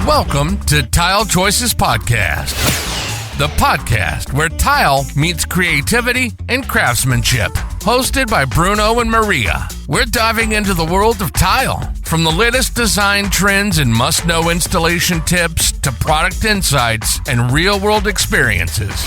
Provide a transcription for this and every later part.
Welcome to Tile Choices Podcast, the podcast where tile meets creativity and craftsmanship. Hosted by Bruno and Maria, we're diving into the world of tile, from the latest design trends and must-know installation tips to product insights and real-world experiences.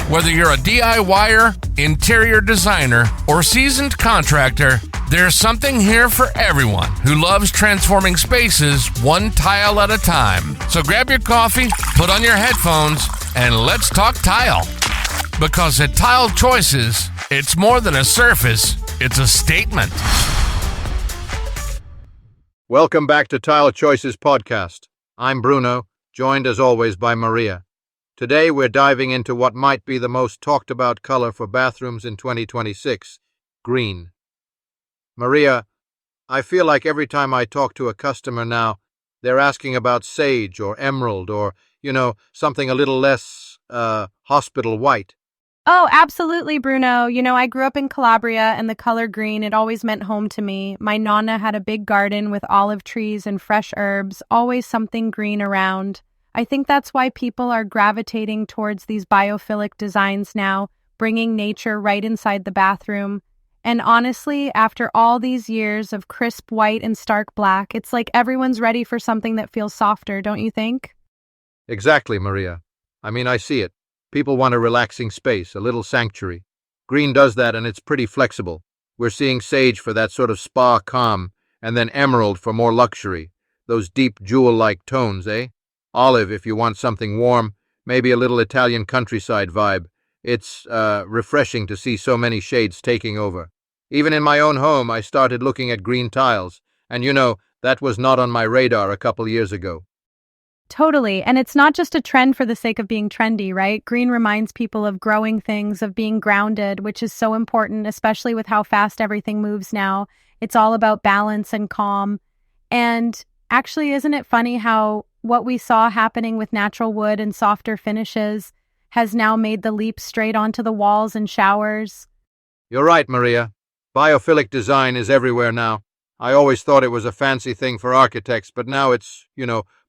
Whether you're a DIYer, interior designer, or seasoned contractor, there's something here for everyone who loves transforming spaces one tile at a time. So grab your coffee, put on your headphones, and let's talk tile. Because at Tile Choices, it's more than a surface, it's a statement. Welcome back to Tile Choices Podcast. I'm Bruno, joined as always by Maria. Today we're diving into what might be the most talked about color for bathrooms in 2026, green. Maria, I feel like every time I talk to a customer now, they're asking about sage or emerald or, something a little less, hospital white. Oh, absolutely, Bruno. I grew up in Calabria, and the color green, it always meant home to me. My nonna had a big garden with olive trees and fresh herbs, always something green around. I think that's why people are gravitating towards these biophilic designs now, bringing nature right inside the bathroom. And honestly, after all these years of crisp white and stark black, it's like everyone's ready for something that feels softer, don't you think? Exactly, Maria. I see it. People want a relaxing space, a little sanctuary. Green does that, and it's pretty flexible. We're seeing sage for that sort of spa calm, and then emerald for more luxury. Those deep jewel-like tones, eh? Olive if you want something warm, maybe a little Italian countryside vibe. It's refreshing to see so many shades taking over. Even in my own home, I started looking at green tiles, and that was not on my radar a couple years ago. Totally. And it's not just a trend for the sake of being trendy, right? Green reminds people of growing things, of being grounded, which is so important, especially with how fast everything moves now. It's all about balance and calm. And actually, isn't it funny how what we saw happening with natural wood and softer finishes has now made the leap straight onto the walls and showers? You're right, Maria. Biophilic design is everywhere now. I always thought it was a fancy thing for architects, but now it's,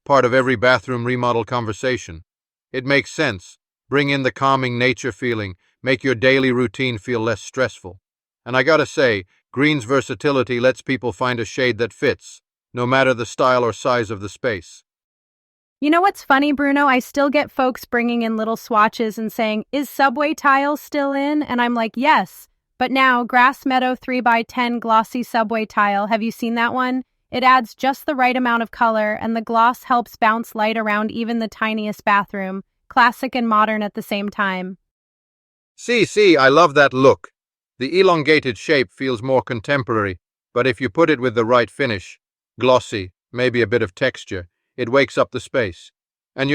part of every bathroom remodel conversation. It makes sense. Bring in the calming nature feeling, make your daily routine feel less stressful. And I gotta say, green's versatility lets people find a shade that fits, no matter the style or size of the space. You know what's funny, Bruno? I still get folks bringing in little swatches and saying, "Is subway tile still in?" And I'm like, yes. But now, Grass Meadow 3x10 glossy subway tile, have you seen that one? It adds just the right amount of color, and the gloss helps bounce light around even the tiniest bathroom. Classic and modern at the same time. See, I love that look. The elongated shape feels more contemporary, but if you put it with the right finish, glossy, maybe a bit of texture, it wakes up the space. And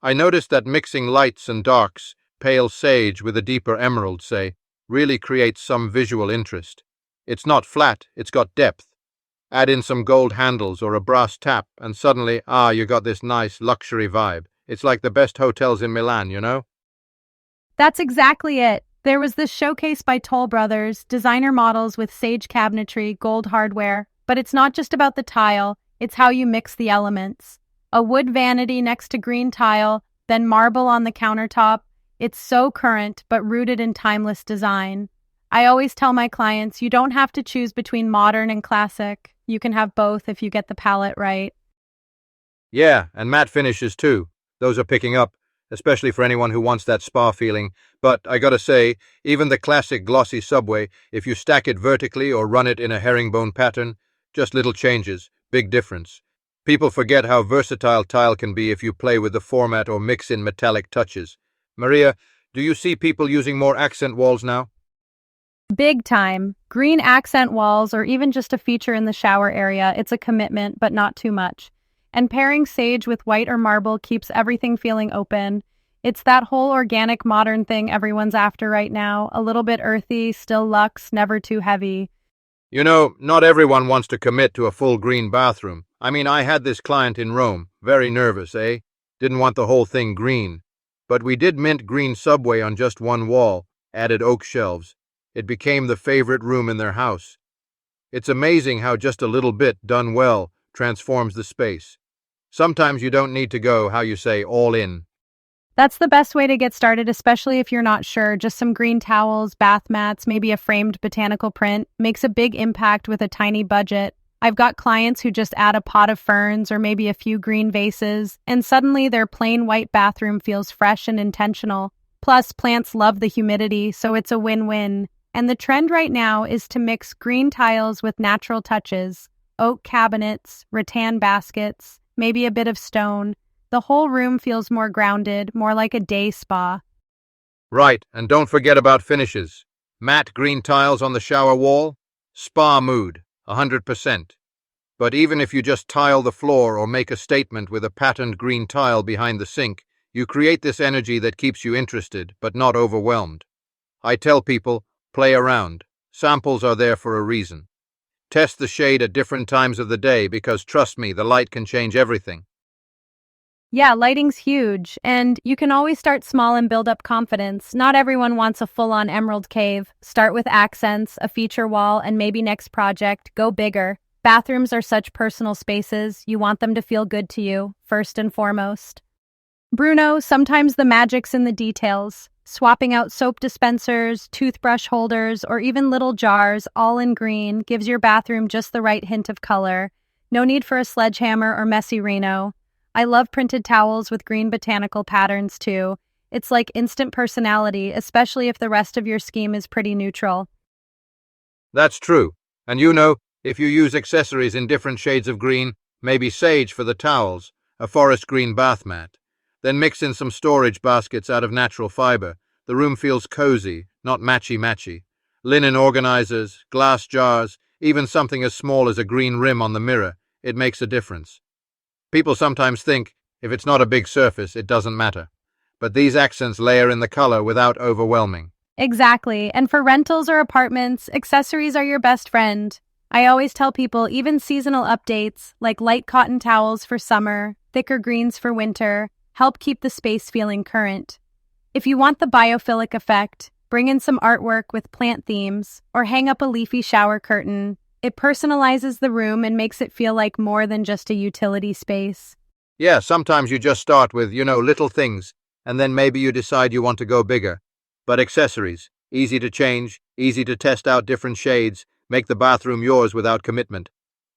I noticed that mixing lights and darks, pale sage with a deeper emerald, say, really creates some visual interest. It's not flat, it's got depth. Add in some gold handles or a brass tap, and suddenly, you got this nice luxury vibe. It's like the best hotels in Milan, That's exactly it. There was this showcase by Toll Brothers, designer models with sage cabinetry, gold hardware. But it's not just about the tile, it's how you mix the elements. A wood vanity next to green tile, then marble on the countertop. It's so current, but rooted in timeless design. I always tell my clients, you don't have to choose between modern and classic. You can have both if you get the palette right. Yeah, and matte finishes too. Those are picking up, especially for anyone who wants that spa feeling. But I gotta say, even the classic glossy subway, if you stack it vertically or run it in a herringbone pattern, just little changes, big difference. People forget how versatile tile can be if you play with the format or mix in metallic touches. Maria, do you see people using more accent walls now? Big time. Green accent walls or even just a feature in the shower area, it's a commitment, but not too much. And pairing sage with white or marble keeps everything feeling open. It's that whole organic modern thing everyone's after right now, a little bit earthy, still luxe, never too heavy. Not everyone wants to commit to a full green bathroom. I had this client in Rome, very nervous, eh? Didn't want the whole thing green. But we did mint green subway on just one wall, added oak shelves. It became the favorite room in their house. It's amazing how just a little bit, done well, transforms the space. Sometimes you don't need to go, how you say, all in. That's the best way to get started, especially if you're not sure. Just some green towels, bath mats, maybe a framed botanical print makes a big impact with a tiny budget. I've got clients who just add a pot of ferns or maybe a few green vases, and suddenly their plain white bathroom feels fresh and intentional. Plus, plants love the humidity, so it's a win-win. And the trend right now is to mix green tiles with natural touches, oak cabinets, rattan baskets, maybe a bit of stone. The whole room feels more grounded, more like a day spa. Right, and don't forget about finishes. Matte green tiles on the shower wall? Spa mood, 100%. But even if you just tile the floor or make a statement with a patterned green tile behind the sink, you create this energy that keeps you interested, but not overwhelmed. I tell people, play around. Samples are there for a reason. Test the shade at different times of the day because, trust me, the light can change everything. Yeah, lighting's huge, and you can always start small and build up confidence. Not everyone wants a full-on emerald cave. Start with accents, a feature wall, and maybe next project, go bigger. Bathrooms are such personal spaces. You want them to feel good to you, first and foremost. Bruno, sometimes the magic's in the details. Swapping out soap dispensers, toothbrush holders, or even little jars, all in green, gives your bathroom just the right hint of color. No need for a sledgehammer or messy Reno. I love printed towels with green botanical patterns too. It's like instant personality, especially if the rest of your scheme is pretty neutral. That's true. And you know, if you use accessories in different shades of green, maybe sage for the towels, a forest green bath mat, then mix in some storage baskets out of natural fiber, the room feels cozy, not matchy-matchy. Linen organizers, glass jars, even something as small as a green rim on the mirror, it makes a difference. People sometimes think, if it's not a big surface, it doesn't matter. But these accents layer in the color without overwhelming. Exactly, and for rentals or apartments, accessories are your best friend. I always tell people even seasonal updates, like light cotton towels for summer, thicker greens for winter, help keep the space feeling current. If you want the biophilic effect, bring in some artwork with plant themes, or hang up a leafy shower curtain. It personalizes the room and makes it feel like more than just a utility space. Yeah, sometimes you just start with, little things, and then maybe you decide you want to go bigger. But accessories, easy to change, easy to test out different shades, make the bathroom yours without commitment.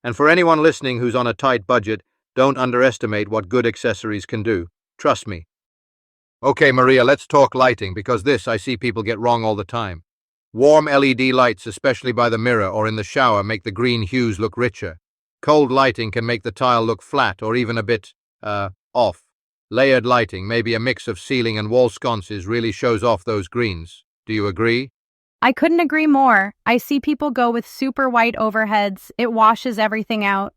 And for anyone listening who's on a tight budget, don't underestimate what good accessories can do. Trust me. Okay, Maria, let's talk lighting, because this I see people get wrong all the time. Warm LED lights, especially by the mirror or in the shower, make the green hues look richer. Cold lighting can make the tile look flat or even a bit, off. Layered lighting, maybe a mix of ceiling and wall sconces, really shows off those greens. Do you agree? I couldn't agree more. I see people go with super white overheads. It washes everything out.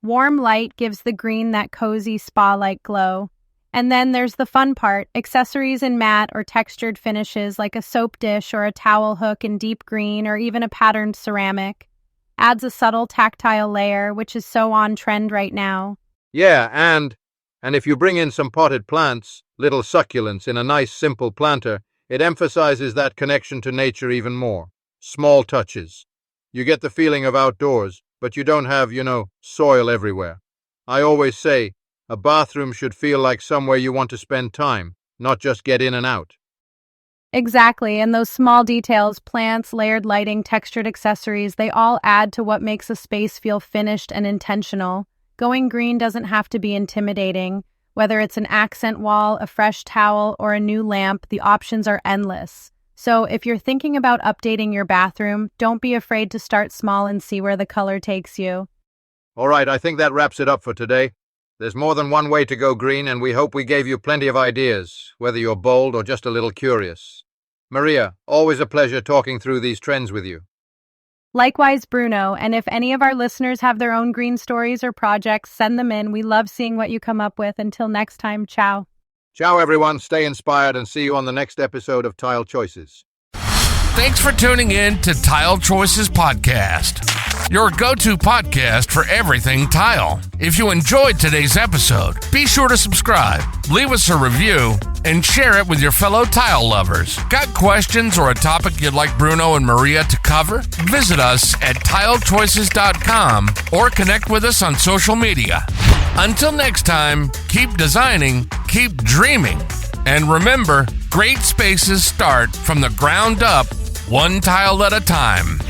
Warm light gives the green that cozy spa-like glow. And then there's the fun part, accessories in matte or textured finishes like a soap dish or a towel hook in deep green or even a patterned ceramic. Adds a subtle tactile layer, which is so on trend right now. Yeah, and if you bring in some potted plants, little succulents in a nice simple planter, it emphasizes that connection to nature even more. Small touches. You get the feeling of outdoors, but you don't have, soil everywhere. I always say, a bathroom should feel like somewhere you want to spend time, not just get in and out. Exactly, and those small details, plants, layered lighting, textured accessories, they all add to what makes a space feel finished and intentional. Going green doesn't have to be intimidating. Whether it's an accent wall, a fresh towel, or a new lamp, the options are endless. So if you're thinking about updating your bathroom, don't be afraid to start small and see where the color takes you. All right, I think that wraps it up for today. There's more than one way to go green, and we hope we gave you plenty of ideas, whether you're bold or just a little curious. Maria, always a pleasure talking through these trends with you. Likewise, Bruno, and if any of our listeners have their own green stories or projects, send them in. We love seeing what you come up with. Until next time, ciao. Ciao, everyone. Stay inspired and see you on the next episode of Tile Choices. Thanks for tuning in to Tile Choices Podcast. your go-to podcast for everything tile. If you enjoyed today's episode, be sure to subscribe, leave us a review, and share it with your fellow tile lovers. Got questions or a topic you'd like Bruno and Maria to cover? Visit us at tilechoices.com or connect with us on social media. Until next time, keep designing, keep dreaming, and remember, great spaces start from the ground up, one tile at a time.